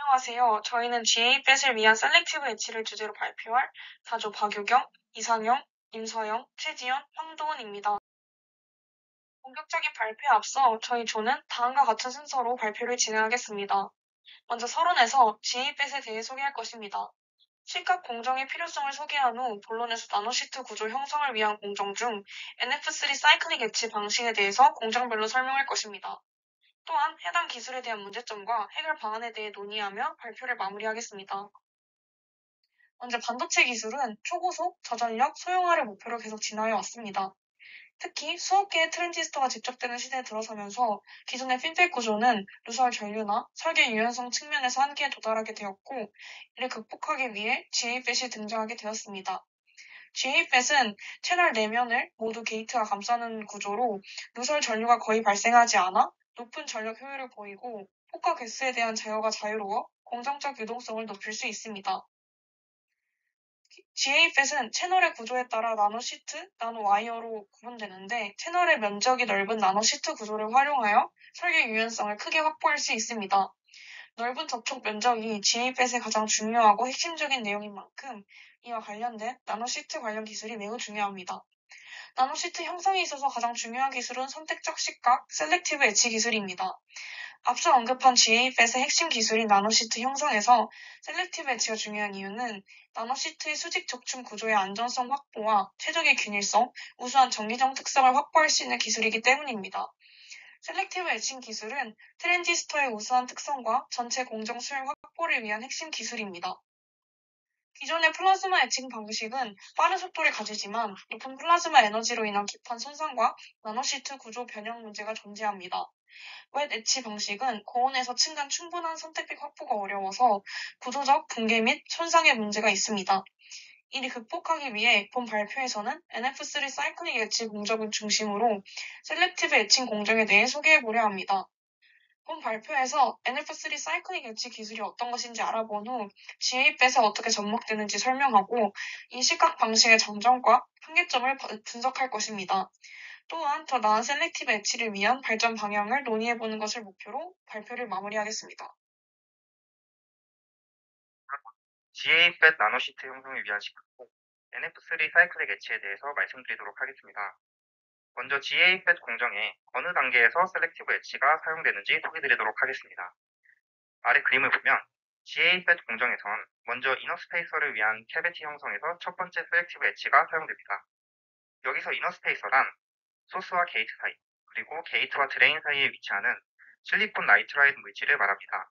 안녕하세요. 저희는 GA-뱃을 위한 셀렉티브 엣지를 주제로 발표할 4조 박유경, 이상영, 임서영, 최지연, 황도은입니다. 본격적인 발표에 앞서 저희 조는 다음과 같은 순서로 발표를 진행하겠습니다. 먼저 서론에서 GA-뱃에 대해 소개할 것입니다. 시각 공정의 필요성을 소개한 후 본론에서 나노시트 구조 형성을 위한 공정 중 NF3 사이클릭 엣지 방식에 대해서 공정별로 설명할 것입니다. 또한 해당 기술에 대한 문제점과 해결 방안에 대해 논의하며 발표를 마무리하겠습니다. 먼저 반도체 기술은 초고속, 저전력, 소형화를 목표로 계속 진화해 왔습니다. 특히 수억 개의 트랜지스터가 집적되는 시대에 들어서면서 기존의 핀백 구조는 누설 전류나 설계 유연성 측면에서 한계에 도달하게 되었고, 이를 극복하기 위해 GA-팻이 등장하게 되었습니다. GA-팻은 채널 내면을 모두 게이트가 감싸는 구조로 누설 전류가 거의 발생하지 않아 높은 전력 효율을 보이고 폭과 개수에 대한 제어가 자유로워 공정적 유동성을 높일 수 있습니다. GA-팻은 채널의 구조에 따라 나노시트, 나노와이어로 구분되는데 채널의 면적이 넓은 나노시트 구조를 활용하여 설계 유연성을 크게 확보할 수 있습니다. 넓은 접촉 면적이 GA-팻의 가장 중요하고 핵심적인 내용인 만큼 이와 관련된 나노시트 관련 기술이 매우 중요합니다. 나노시트 형성에 있어서 가장 중요한 기술은 선택적 시각, 셀렉티브 엣지 기술입니다. 앞서 언급한 GA-팻의 핵심 기술인 나노시트 형성에서 셀렉티브 엣지가 중요한 이유는 나노시트의 수직 적층 구조의 안전성 확보와 최적의 균일성, 우수한 전기적 특성을 확보할 수 있는 기술이기 때문입니다. 셀렉티브 엣칭 기술은 트랜지스터의 우수한 특성과 전체 공정 수율 확보를 위한 핵심 기술입니다. 기존의 플라즈마 엣칭 방식은 빠른 속도를 가지지만 높은 플라즈마 에너지로 인한 깊은 손상과 나노시트 구조 변형 문제가 존재합니다. 웻 엣치 방식은 고온에서 층간 충분한 선택빛 확보가 어려워서 구조적 붕괴 및 손상의 문제가 있습니다. 이를 극복하기 위해 본 발표에서는 NF3 사이클릭 엣치 공정을 중심으로 셀렉티브 엣칭 공정에 대해 소개해보려 합니다. 본 발표에서 NF3 사이클릭 엣지 기술이 어떤 것인지 알아본 후 GA-팻에 어떻게 접목되는지 설명하고 이 시각 방식의 장점과 한계점을 분석할 것입니다. 또한 더 나은 셀렉티브 엣지를 위한 발전 방향을 논의해보는 것을 목표로 발표를 마무리하겠습니다. GA-팻 나노시트 형성을 위한 시각과 NF3 사이클릭 엣지에 대해서 말씀드리도록 하겠습니다. 먼저 GA-팻 공정에 어느 단계에서 셀렉티브 엣지가 사용되는지 소개드리도록 하겠습니다. 아래 그림을 보면 GA-팻 공정에선 먼저 이너스페이서를 위한 캐비티 형성에서 첫 번째 셀렉티브 엣지가 사용됩니다. 여기서 이너스페이서란 소스와 게이트 사이, 그리고 게이트와 드레인 사이에 위치하는 실리콘 나이트라이드 물질을 말합니다.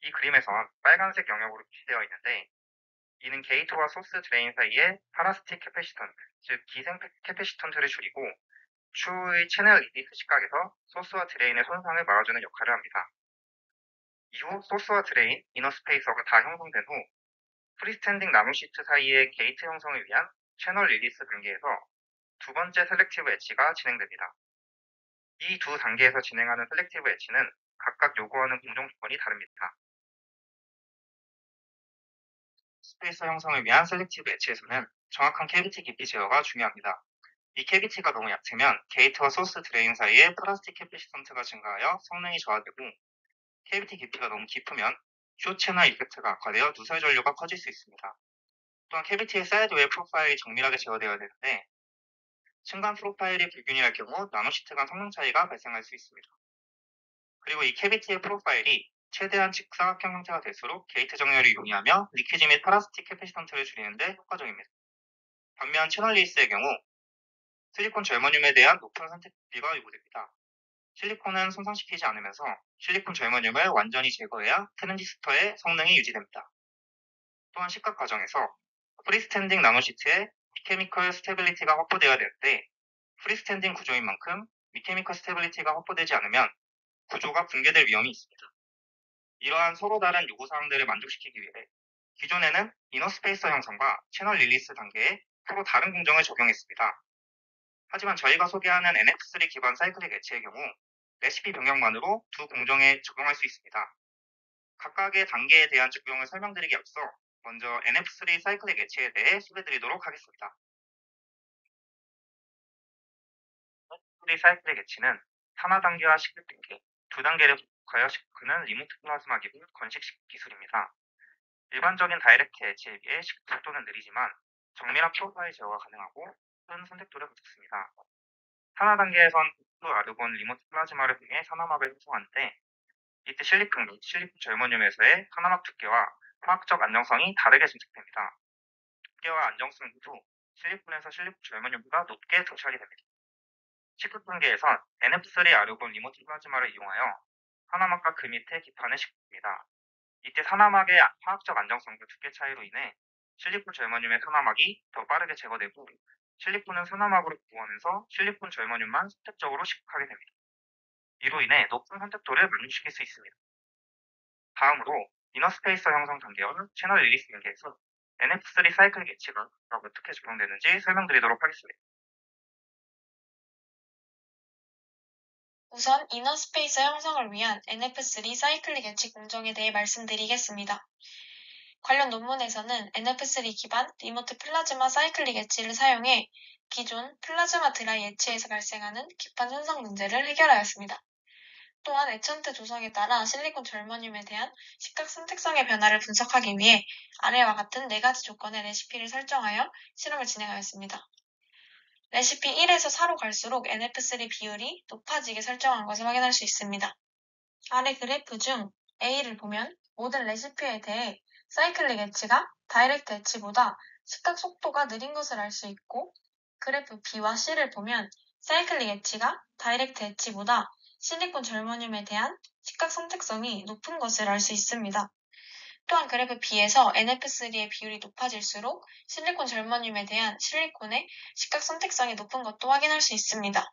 이 그림에선 빨간색 영역으로 표시되어 있는데 이는 게이트와 소스 드레인 사이에 파라스틱 캐패시턴트, 즉 기생 캐패시턴트를 줄이고 추후의 채널 리디스 시각에서 소스와 드레인의 손상을 막아주는 역할을 합니다. 이후 소스와 드레인, 이너스페이서가 다 형성된 후 프리스탠딩 나노시트 사이의 게이트 형성을 위한 채널 릴리스 단계에서 두 번째 셀렉티브 엣지가 진행됩니다. 이 두 단계에서 진행하는 셀렉티브 엣지는 각각 요구하는 공정 조건이 다릅니다. 스페이서 형성을 위한 셀렉티브 엣지에서는 정확한 캐비티 깊이 제어가 중요합니다. 이 캐비티가 너무 얕으면 게이트와 소스 드레인 사이에 플라스틱 캐패시턴트가 증가하여 성능이 저하되고 캐비티 깊이가 너무 깊으면 쇼 채널 이펙트가 악화되어 누설 전류가 커질 수 있습니다. 또한 캐비티의 사이드웨이 프로파일이 정밀하게 제어되어야 되는데 층간 프로파일이 불균일할 경우 나노시트 간 성능 차이가 발생할 수 있습니다. 그리고 이 캐비티의 프로파일이 최대한 직사각형 형태가 될수록 게이트 정렬을 용이하며 리퀴지 및 파라스틱 캐패시턴트를 줄이는 데 효과적입니다. 반면 채널 리스의 경우 실리콘 절머늄에 대한 높은 선택비가 요구됩니다. 실리콘은 손상시키지 않으면서 실리콘 절머늄을 완전히 제거해야 트랜지스터의 성능이 유지됩니다. 또한 시각 과정에서 프리스탠딩 나노시트의 미케미컬 스테빌리티가 확보되어야 되는데 프리스탠딩 구조인 만큼 미케미컬 스테빌리티가 확보되지 않으면 구조가 붕괴될 위험이 있습니다. 이러한 서로 다른 요구사항들을 만족시키기 위해 기존에는 이너스페이서 형성과 채널 릴리스 단계에 서로 다른 공정을 적용했습니다. 하지만 저희가 소개하는 NF3 기반 사이클릭 엣지의 경우 레시피 변경만으로 두 공정에 적용할 수 있습니다. 각각의 단계에 대한 적용을 설명드리기 앞서 먼저 NF3 사이클릭 엣지에 대해 소개드리도록 하겠습니다. NF3 사이클릭 엣지는 산화 단계와 식립 단계 두 단계를 가열 시크는 리모트 플라즈마 기구 건식 기술입니다. 일반적인 다이렉트 엣지에 비해 시크 속도는 느리지만 정밀한 프로파일 제어가 가능하고 큰 선택도를 갖췄습니다. 산화 단계에선 또 아르곤 리모트 플라즈마를 통해 산화막을 형성하는데 이때 실리콘 및 실리콘 절모늄에서의 산화막 두께와 화학적 안정성이 다르게 증식됩니다. 두께와 안정성도 실리콘에서 실리콘 절모늄보다 높게 도달이 됩니다. 19단계에선 NF3 아르곤 리모트 플라즈마를 이용하여 산화막과 그 밑에 기판을 싣습니다. 이때 산화막의 화학적 안정성과 두께 차이로 인해 실리콘 절모늄의 산화막이 더 빠르게 제거되고 실리콘은 산화막으로 구하면서 실리콘 절모늄만 선택적으로 식하게 됩니다. 이로 인해 높은 선택도를 만족시킬 수 있습니다. 다음으로 이너스페이서 형성 단계와 채널 릴리스 단계에서 NF3 사이클 개치가 어떻게 적용되는지 설명드리도록 하겠습니다. 우선 이너스페이서 형성을 위한 NF3 사이클릭 엣지 공정에 대해 말씀드리겠습니다. 관련 논문에서는 NF3 기반 리모트 플라즈마 사이클릭 엣지를 사용해 기존 플라즈마 드라이 엣지에서 발생하는 기판 손상 문제를 해결하였습니다. 또한 에천트 조성에 따라 실리콘 절모늄에 대한 식각 선택성의 변화를 분석하기 위해 아래와 같은 4가지 조건의 레시피를 설정하여 실험을 진행하였습니다. 레시피 1에서 4로 갈수록 NF3 비율이 높아지게 설정한 것을 확인할 수 있습니다. 아래 그래프 중 A를 보면 모든 레시피에 대해 사이클릭 엣지가 다이렉트 엣지보다 식각 속도가 느린 것을 알 수 있고, 그래프 B와 C를 보면 사이클릭 엣지가 다이렉트 엣지보다 실리콘 절모늄에 대한 식각 선택성이 높은 것을 알 수 있습니다. 또한 그래프 B에서 NF3의 비율이 높아질수록 실리콘 절모늄에 대한 실리콘의 식각 선택성이 높은 것도 확인할 수 있습니다.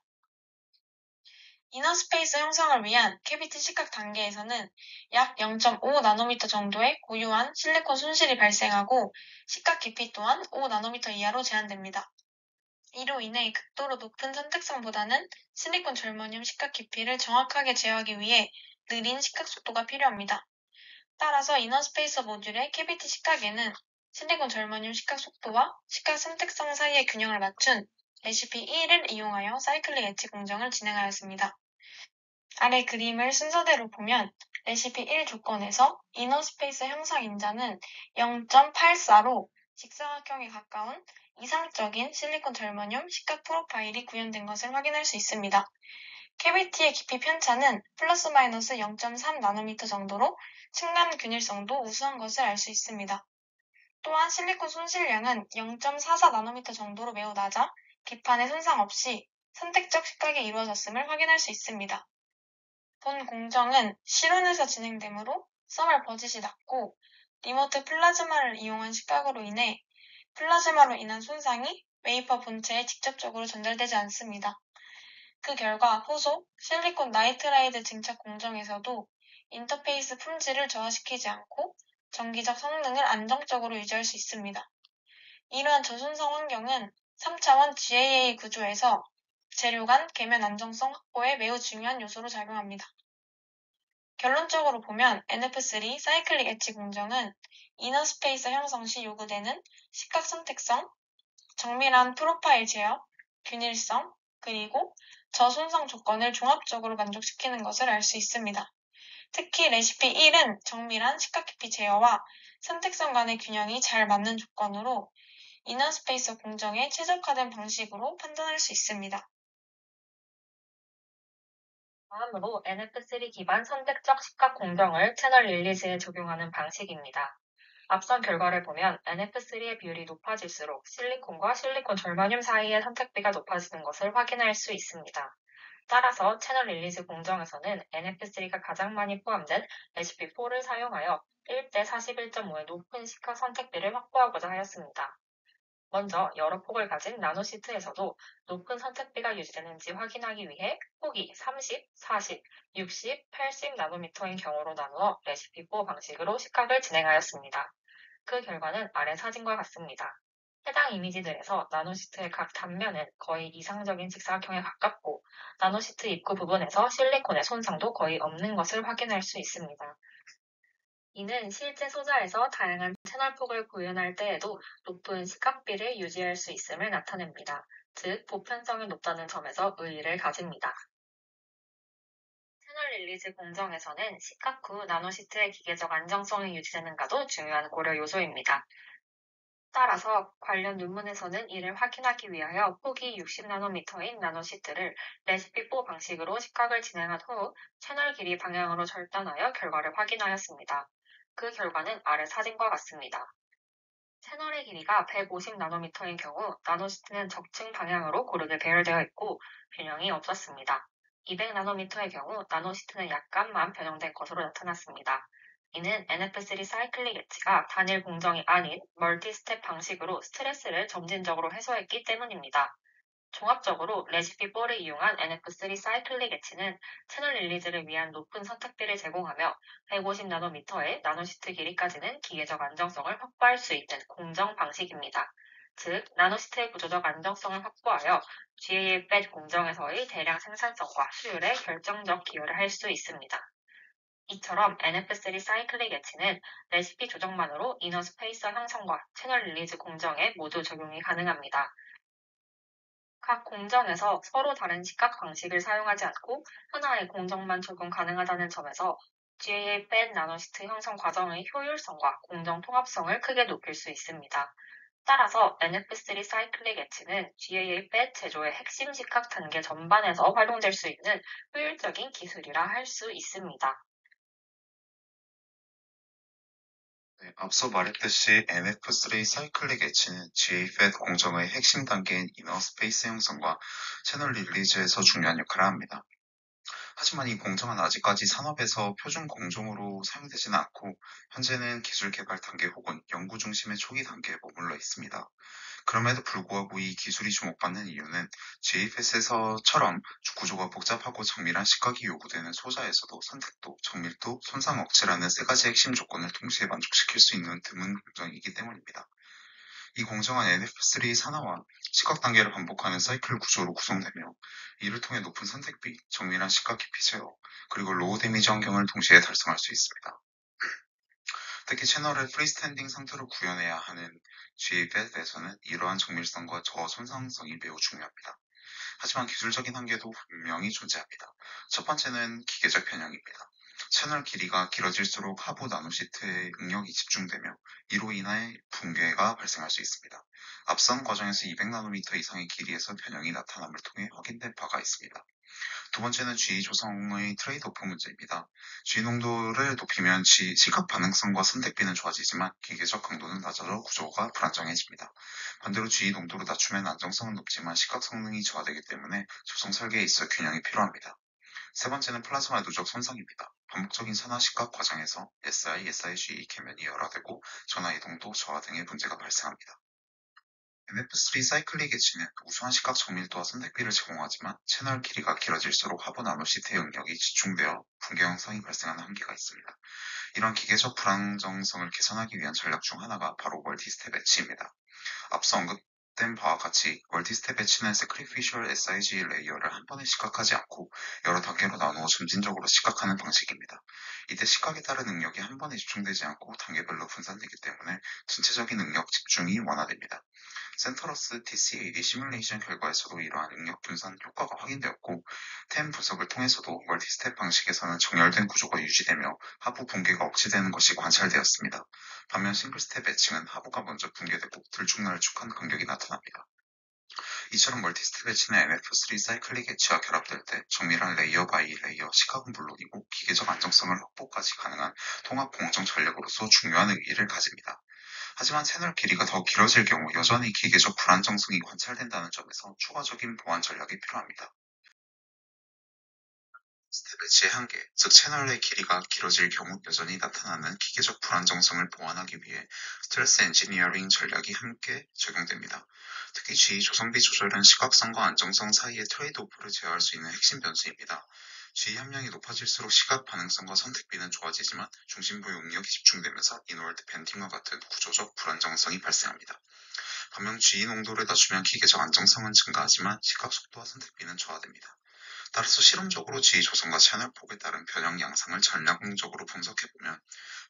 이너스페이스 형성을 위한 캐비티 식각 단계에서는 약 0.5나노미터 정도의 고유한 실리콘 손실이 발생하고 식각 깊이 또한 5나노미터 이하로 제한됩니다. 이로 인해 극도로 높은 선택성보다는 실리콘 절모늄 식각 깊이를 정확하게 제어하기 위해 느린 식각 속도가 필요합니다. 따라서 이너스페이서 모듈의 캐비티 식각에는 실리콘 절모늄 식각 속도와 식각 선택성 사이의 균형을 맞춘 레시피 1을 이용하여 사이클릭 엣지 공정을 진행하였습니다. 아래 그림을 순서대로 보면 레시피 1 조건에서 이너스페이서 형성 인자는 0.84로 직사각형에 가까운 이상적인 실리콘 절모늄 식각 프로파일이 구현된 것을 확인할 수 있습니다. 캐비티의 깊이 편차는 플러스 마이너스 0.3나노미터 정도로 층간 균일성도 우수한 것을 알 수 있습니다. 또한 실리콘 손실량은 0.44나노미터 정도로 매우 낮아 기판에 손상 없이 선택적 식각이 이루어졌음을 확인할 수 있습니다. 본 공정은 실온에서 진행되므로 써멀 버짓이 낮고 리모트 플라즈마를 이용한 식각으로 인해 플라즈마로 인한 손상이 웨이퍼 본체에 직접적으로 전달되지 않습니다. 그 결과 호소 실리콘 나이트라이드 증착 공정에서도 인터페이스 품질을 저하시키지 않고 정기적 성능을 안정적으로 유지할 수 있습니다. 이러한 저손성 환경은 3차원 GAA 구조에서 재료 간 계면 안정성 확보에 매우 중요한 요소로 작용합니다. 결론적으로 보면 NF3 사이클릭 엣지 공정은 이너스페이서 형성 시 요구되는 식각 선택성, 정밀한 프로파일 제어, 균일성, 그리고 저손상 조건을 종합적으로 만족시키는 것을 알 수 있습니다. 특히 레시피 1은 정밀한 식각 깊이 제어와 선택성 간의 균형이 잘 맞는 조건으로 이너스페이서 공정에 최적화된 방식으로 판단할 수 있습니다. 다음으로 NF3 기반 선택적 식각 공정을 채널 릴리즈에 적용하는 방식입니다. 앞선 결과를 보면 NF3의 비율이 높아질수록 실리콘과 실리콘 절모늄 사이의 선택비가 높아지는 것을 확인할 수 있습니다. 따라서 채널 릴리즈 공정에서는 NF3가 가장 많이 포함된 레시피 4를 사용하여 1대 41.5의 높은 식각 선택비를 확보하고자 하였습니다. 먼저 여러 폭을 가진 나노시트에서도 높은 선택비가 유지되는지 확인하기 위해 폭이 30, 40, 60, 80나노미터인 경우로 나누어 레시피 4 방식으로 식각을 진행하였습니다. 그 결과는 아래 사진과 같습니다. 해당 이미지들에서 나노시트의 각 단면은 거의 이상적인 직사각형에 가깝고 나노시트 입구 부분에서 실리콘의 손상도 거의 없는 것을 확인할 수 있습니다. 이는 실제 소자에서 다양한 채널폭을 구현할 때에도 높은 식각비를 유지할 수 있음을 나타냅니다. 즉, 보편성이 높다는 점에서 의의를 가집니다. 채널 릴리즈 공정에서는 시각 후 나노시트의 기계적 안정성이 유지되는가도 중요한 고려 요소입니다. 따라서 관련 논문에서는 이를 확인하기 위하여 폭이 60나노미터인 나노시트를 레시피4 방식으로 시각을 진행한 후 채널 길이 방향으로 절단하여 결과를 확인하였습니다. 그 결과는 아래 사진과 같습니다. 채널의 길이가 150나노미터인 경우 나노시트는 적층 방향으로 고르게 배열되어 있고 균형이 없었습니다. 200나노미터의 경우 나노시트는 약간만 변형된 것으로 나타났습니다. 이는 NF3 사이클릭 엣지가 단일 공정이 아닌 멀티 스텝 방식으로 스트레스를 점진적으로 해소했기 때문입니다. 종합적으로 레시피4를 이용한 NF3 사이클릭 엣지는 채널 릴리즈를 위한 높은 선택비를 제공하며 150나노미터의 나노시트 길이까지는 기계적 안정성을 확보할 수 있는 공정 방식입니다. 즉, 나노시트의 구조적 안정성을 확보하여 GAA-BET 공정에서의 대량 생산성과 수율에 결정적 기여를 할 수 있습니다. 이처럼 NF3 사이클릭 엣지는 레시피 조정만으로 이너 스페이서 형성과 채널 릴리즈 공정에 모두 적용이 가능합니다. 각 공정에서 서로 다른 시각 방식을 사용하지 않고 하나의 공정만 적용 가능하다는 점에서 GAA-BET 나노시트 형성 과정의 효율성과 공정 통합성을 크게 높일 수 있습니다. 따라서 NF3 사이클릭 엣지는 GAA-BET 제조의 핵심 시각 단계 전반에서 활용될 수 있는 효율적인 기술이라 할 수 있습니다. 네, 앞서 말했듯이 NF3 사이클릭 엣지는 GA-FET 공정의 핵심 단계인 이너 스페이스 형성과 채널 릴리즈에서 중요한 역할을 합니다. 하지만 이 공정은 아직까지 산업에서 표준 공정으로 사용되지는 않고 현재는 기술 개발 단계 혹은 연구 중심의 초기 단계에 머물러 있습니다. 그럼에도 불구하고 이 기술이 주목받는 이유는 GFS에서처럼 구조가 복잡하고 정밀한 시각이 요구되는 소자에서도 선택도, 정밀도, 손상 억제라는 세 가지 핵심 조건을 동시에 만족시킬 수 있는 드문 공정이기 때문입니다. 이 공정은 NF3 산화와 시각 단계를 반복하는 사이클 구조로 구성되며 이를 통해 높은 선택비, 정밀한 시각 깊이 제어, 그리고 로우 데미지 환경을 동시에 달성할 수 있습니다. 특히 채널을 프리스탠딩 상태로 구현해야 하는 GFS에서는 이러한 정밀성과 저손상성이 매우 중요합니다. 하지만 기술적인 한계도 분명히 존재합니다. 첫 번째는 기계적 변형입니다. 채널 길이가 길어질수록 하부 나노시트의 응력이 집중되며 이로 인해 붕괴가 발생할 수 있습니다. 앞선 과정에서 200나노미터 이상의 길이에서 변형이 나타남을 통해 확인된 바가 있습니다. 두 번째는 G 조성의 트레이드오프 문제입니다. G 농도를 높이면 시각 반응성과 선택비는 좋아지지만 기계적 강도는 낮아져 구조가 불안정해집니다. 반대로 G 농도를 낮추면 안정성은 높지만 시각 성능이 저하되기 때문에 조성 설계에 있어 균형이 필요합니다. 세 번째는 플라즈마 누적 손상입니다. 반복적인 산화 시각 과정에서 SI, SIG 계면이 열화되고 전화 이동도 저하 등의 문제가 발생합니다. NF3 사이클릭 엣지는 우수한 시각 정밀도와 선택비를 제공하지만 채널 길이가 길어질수록 하부 나노시트의 응력이 집중되어 붕괴 현상이 발생하는 한계가 있습니다. 이런 기계적 불안정성을 개선하기 위한 전략 중 하나가 바로 멀티스텝 엣지입니다. 앞서 언급된 바와 같이 멀티스텝 엣지는 세크리피셜 SIG 레이어를 한 번에 시각하지 않고 여러 단계로 나누어 점진적으로 시각하는 방식입니다. 이때 시각에 따른 응력이 한 번에 집중되지 않고 단계별로 분산되기 때문에 전체적인 응력 집중이 완화됩니다. 센터러스 TCAD 시뮬레이션 결과에서도 이러한 응력 분산 효과가 확인되었고, 템 분석을 통해서도 멀티스텝 방식에서는 정렬된 구조가 유지되며 하부 붕괴가 억제되는 것이 관찰되었습니다. 반면 싱글스텝 엣칭은 하부가 먼저 붕괴되고 들쭉날쭉한 간격이 나타납니다. 이처럼 멀티스텝 엣치는 NF3 사이클릭 엣치와 결합될 때 정밀한 레이어 바이 레이어 시각은 물론이고 기계적 안정성을 확보까지 가능한 통합 공정 전략으로서 중요한 의의를 가집니다. 하지만 채널 길이가 더 길어질 경우 여전히 기계적 불안정성이 관찰된다는 점에서 추가적인 보완 전략이 필요합니다. 스텝 엣지의 한계, 즉 채널의 길이가 길어질 경우 여전히 나타나는 기계적 불안정성을 보완하기 위해 스트레스 엔지니어링 전략이 함께 적용됩니다. 특히 G 조성비 조절은 시각성과 안정성 사이의 트레이드오프를 제어할 수 있는 핵심 변수입니다. G 함량이 높아질수록 시각 반응성과 선택비는 좋아지지만 중심부의 응력이 집중되면서 인월드 밴딩과 같은 구조적 불안정성이 발생합니다. 반면 G 농도를 낮추면 기계적 안정성은 증가하지만 시각 속도와 선택비는 저하됩니다. 따라서 실험적으로 G 조성과 채널 폭에 따른 변형 양상을 전략적으로 분석해보면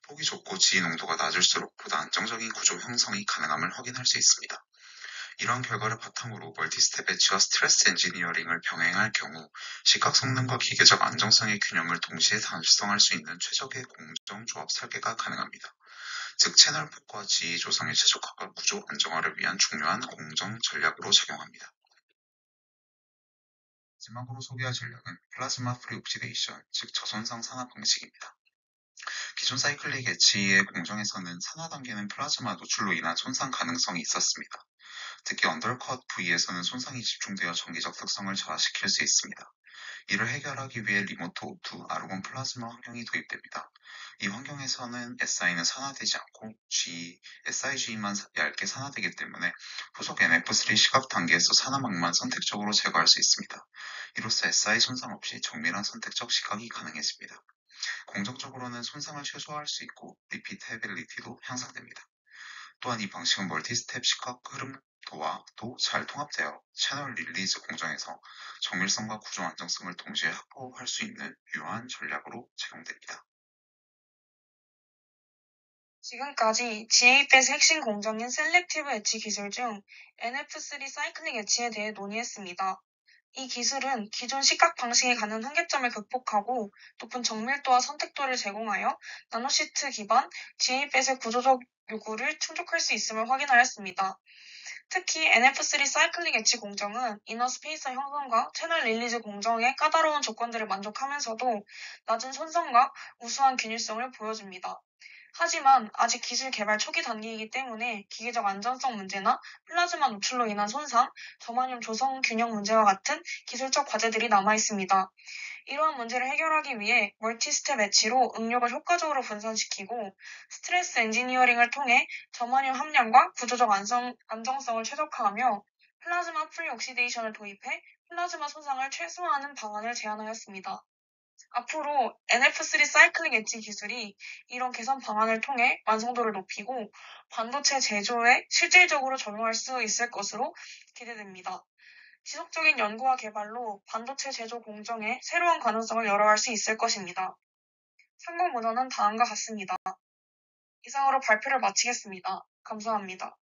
폭이 좁고 G 농도가 낮을수록 보다 안정적인 구조 형성이 가능함을 확인할 수 있습니다. 이러한 결과를 바탕으로 멀티스텝 엣지와 스트레스 엔지니어링을 병행할 경우 시각 성능과 기계적 안정성의 균형을 동시에 달성할 수 있는 최적의 공정 조합 설계가 가능합니다. 즉 채널 폭과 지위 조성의 최적화가 구조 안정화를 위한 중요한 공정 전략으로 작용합니다. 마지막으로 소개할 전략은 플라즈마 프리 옥시데이션, 즉 저손상 산화 방식입니다. 기존 사이클릭 엣지의 공정에서는 산화 단계는 플라즈마 노출로 인한 손상 가능성이 있었습니다. 특히 언더컷 부위에서는 손상이 집중되어 전기적 특성을 저하시킬 수 있습니다. 이를 해결하기 위해 리모트 O2 아르곤 플라즈마 환경이 도입됩니다. 이 환경에서는 SI는 산화되지 않고 SIG만 얇게 산화되기 때문에 후속 NF3 시각 단계에서 산화막만 선택적으로 제거할 수 있습니다. 이로써 SI 손상 없이 정밀한 선택적 시각이 가능해집니다. 공정적으로는 손상을 최소화할 수 있고 리피테빌리티도 향상됩니다. 또한 이 방식은 멀티스텝 시각 흐름도와도 잘 통합되어 채널 릴리즈 공정에서 정밀성과 구조 안정성을 동시에 확보할 수 있는 유효한 전략으로 작용됩니다. 지금까지 GAF의 핵심 공정인 셀렉티브 엣지 기술 중 NF3 사이클릭 엣지에 대해 논의했습니다. 이 기술은 기존 시각 방식이 갖는 한계점을 극복하고 높은 정밀도와 선택도를 제공하여 나노시트 기반 GAF의 구조적 요구를 충족할 수 있음을 확인하였습니다. 특히 NF3 사이클릭 엣지 공정은 이너 스페이서 형성과 채널 릴리즈 공정의 까다로운 조건들을 만족하면서도 낮은 손상과 우수한 균일성을 보여줍니다. 하지만 아직 기술 개발 초기 단계이기 때문에 기계적 안전성 문제나 플라즈마 노출로 인한 손상, 저만용 조성 균형 문제와 같은 기술적 과제들이 남아 있습니다. 이러한 문제를 해결하기 위해 멀티스텝 엣지로 응력을 효과적으로 분산시키고 스트레스 엔지니어링을 통해 저만용 함량과 구조적 안정성을 최적화하며 플라즈마 프리 옥시데이션을 도입해 플라즈마 손상을 최소화하는 방안을 제안하였습니다. 앞으로 NF3 사이클릭 엣지 기술이 이런 개선 방안을 통해 완성도를 높이고 반도체 제조에 실질적으로 적용할 수 있을 것으로 기대됩니다. 지속적인 연구와 개발로 반도체 제조 공정에 새로운 가능성을 열어갈 수 있을 것입니다. 참고 문헌은 다음과 같습니다. 이상으로 발표를 마치겠습니다. 감사합니다.